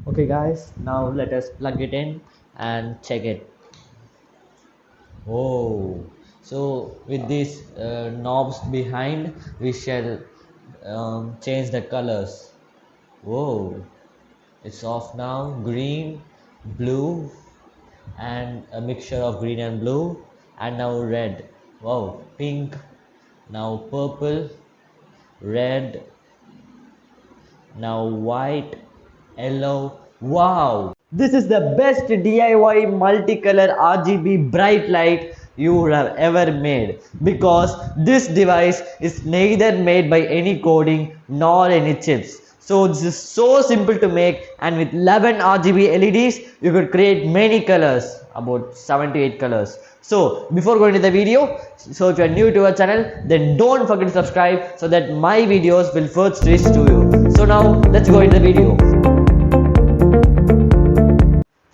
Okay guys, now let us plug it in and check it. Oh, so with these knobs behind, we shall change the colors. Whoa, it's off now. Green, blue, and a mixture of green and blue, and now red. Wow, pink, now purple, red, now white, yellow. Wow, this is the best DIY multicolor RGB bright light you have ever made, because this device is neither made by any coding nor any chips. So this is so simple to make, and with 11 RGB LEDs you could create many colors, about 7 to 8 colors. So before going to the video, so if you are new to our channel, then don't forget to subscribe so that my videos will first reach to you. So now let's go into the video.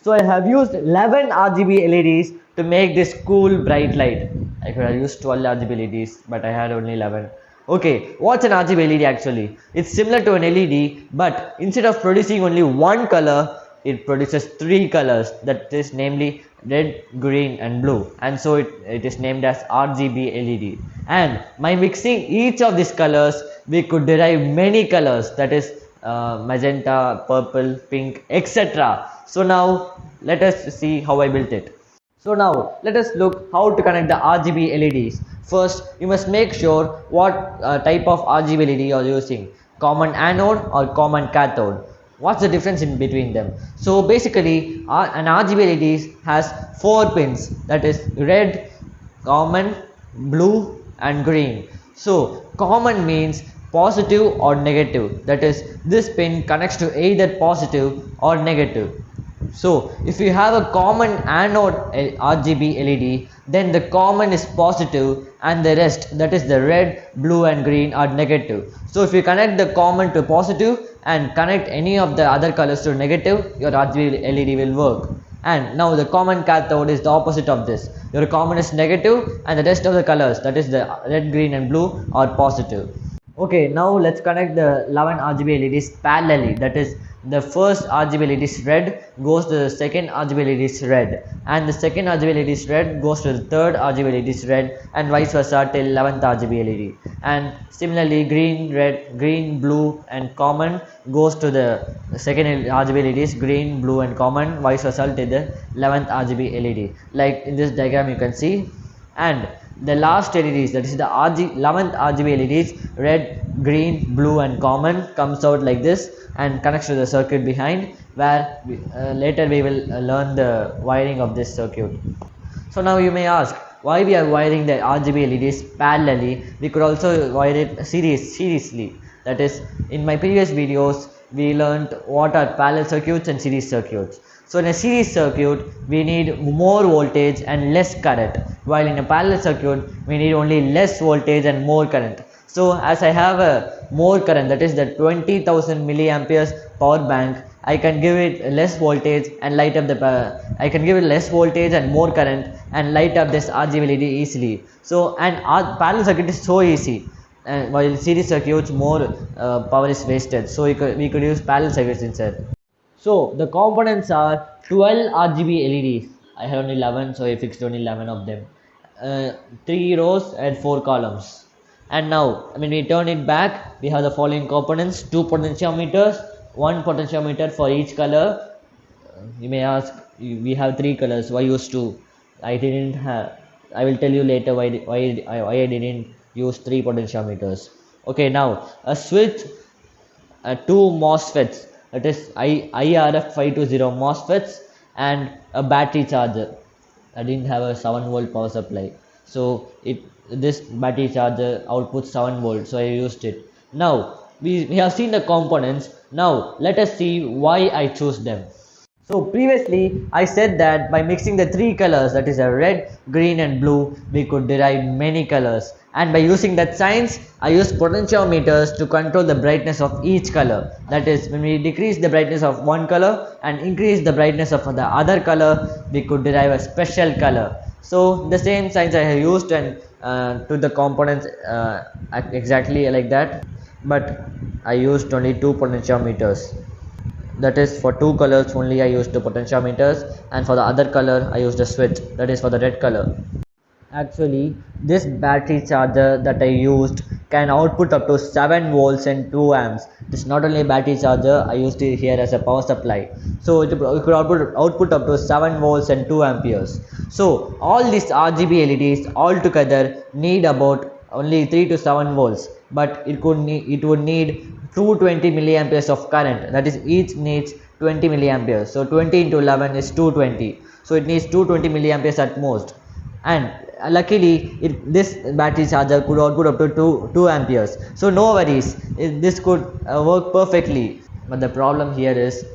So I have used 11 RGB LEDs to make this cool bright light. I could have used 12 RGB LEDs, but I had only 11. Okay, what's an RGB LED actually? It's similar to an LED, but instead of producing only one color, it produces three colors, that is namely red, green and blue, and so it is named as RGB LED. And by mixing each of these colors, we could derive many colors, that is magenta, purple, pink, etc. So now let us see how I built it. So now let us look how to connect the RGB LEDs. First, you must make sure what type of RGB LED you are using, common anode or common cathode. What's the difference in between them? So basically an RGB LED has 4 pins, that is red, common, blue and green. So common means positive or negative, that is this pin connects to either positive or negative. So if you have a common anode RGB LED, then the common is positive and the rest, that is the red, blue and green, are negative. So if you connect the common to positive and connect any of the other colors to negative, your RGB LED will work. And now the common cathode is the opposite of this. Your common is negative and the rest of the colors, that is the red, green and blue, are positive. Okay, now let's connect the 11 RGB LEDs parallelly, that is the first RGB LED is red goes to the second RGB LED is red, and the second RGB LED is red goes to the third RGB LED is red, and vice versa till 11th RGB LED. And similarly green, red, green, blue and common goes to the second RGB LEDs, green, blue and common, vice versa till the 11th RGB LED, like in this diagram you can see. And the last LEDs, that is the 11th RGB LEDs, red, green, blue and common, comes out like this and connects to the circuit behind, where later we will learn the wiring of this circuit. So now you may ask, why we are wiring the RGB LEDs parallelly? We could also wire it seriously. That is, in my previous videos we learned what are parallel circuits and series circuits. So in a series circuit we need more voltage and less current, while in a parallel circuit we need only less voltage and more current. So as I have a more current, that is the 20,000 milliamperes power bank, I can give it less voltage and light up the I can give it less voltage and more current and light up this RGB LED easily. So and parallel circuit is so easy, and while series circuits more power is wasted, so we could use parallel circuits instead. So the components are 12 RGB LEDs. I have only 11, so I fixed only 11 of them. 3 rows and 4 columns. And now when we turn it back, we have the following components: 2 potentiometers, 1 potentiometer for each color. You may ask, we have 3 colors, why use 2? I didn't have. I will tell you later why I didn't use 3 potentiometers. Okay, now a switch, 2 MOSFETs, that is IRF 520 MOSFETs, and a battery charger. I didn't have a 7-volt power supply, so this battery charger outputs 7 volts, so I used it. Now we have seen the components. Now let us see why I chose them. So previously I said that by mixing the 3 colors, that is a red, green and blue, we could derive many colors, and by using that science I used potentiometers to control the brightness of each color. That is, when we decrease the brightness of one color and increase the brightness of the other color, we could derive a special color. So the same science I have used and to the components exactly like that, but I used only 2 potentiometers. that is for two colors only I used the potentiometers, and for the other color I used a switch, that is for the red color. Actually, this battery charger that I used can output up to 7 volts and 2 amps. This is not only a battery charger, I used it here as a power supply. So it could output up to 7 volts and 2 amperes. So all these RGB LEDs all together need about only 3 to 7 volts, but it would need 220 milliamperes of current. That is, each needs 20 milliamperes. So 20 into 11 is 220. So it needs 220 milliamperes at most. And luckily this battery charger could output up to 2 amperes, so no worries, this could work perfectly. But the problem here is,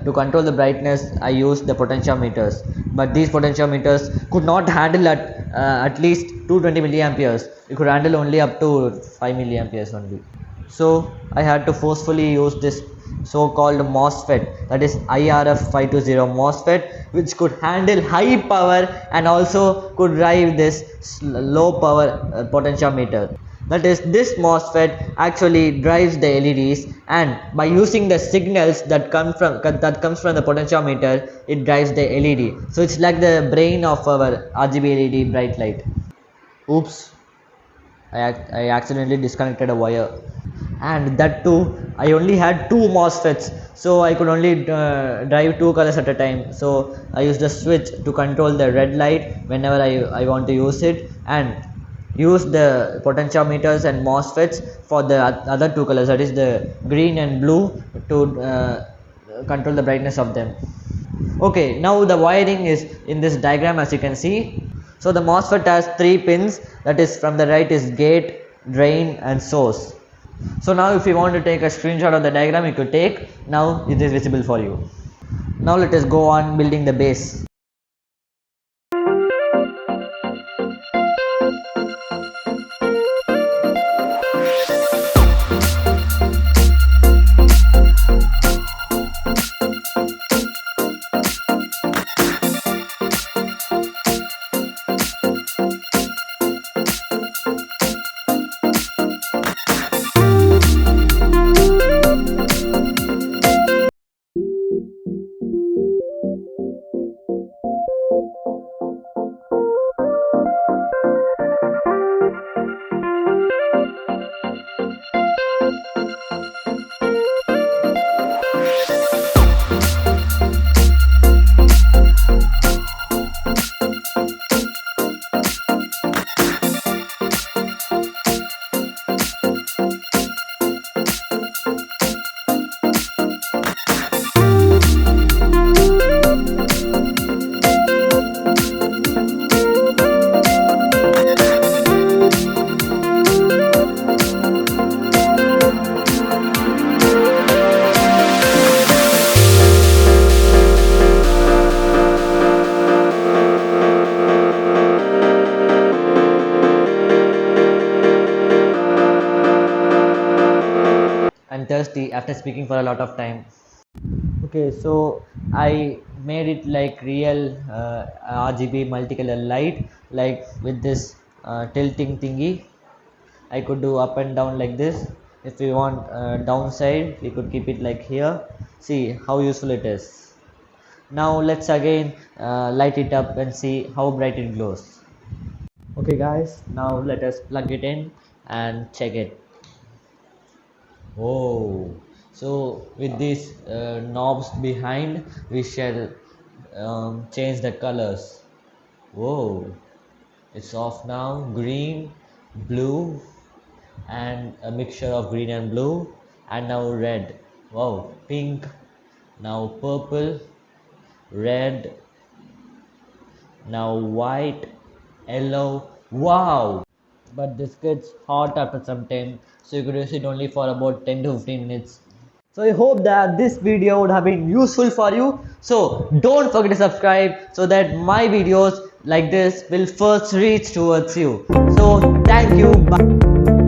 to control the brightness I used the potentiometers, but these potentiometers could not handle at least 220 milliamperes. It could handle only up to 5 milliamperes only. So I had to forcefully use this so-called MOSFET, that is IRF520 MOSFET, which could handle high power and also could drive this low power potentiometer. That is, this MOSFET actually drives the LEDs, and by using the signals that comes from the potentiometer, it drives the LED. So it's like the brain of our RGB LED bright light. Oops, I accidentally disconnected a wire, and that too I only had 2 MOSFETs, so I could only drive 2 colors at a time. So I used a switch to control the red light whenever I want to use it, and use the potentiometers and MOSFETs for the other 2 colors, that is the green and blue, to control the brightness of them. Okay, now the wiring is in this diagram, as you can see. So the MOSFET has 3 pins, that is, from the right is gate, drain and source. So now if you want to take a screenshot of the diagram, you could take. Now it is visible for you. Now let us go on building the base. I'm thirsty after speaking for a lot of time. Okay, so I made it like real RGB multicolor light, like with this tilting thingy. I could do up and down like this. If we want downside, we could keep it like here. See how useful it is. Now let's again light it up and see how bright it glows. Okay guys, now let us plug it in and check it. Oh, so with these knobs behind, we shall change the colors. Whoa, it's off now. Green, blue, and a mixture of green and blue, and now red. Wow, pink, now purple, red, now white, yellow. Wow, but this gets hot after some time, so you could use it only for about 10 to 15 minutes. So I hope that this video would have been useful for you. So don't forget to subscribe so that my videos like this will first reach towards you. So thank you. Bye.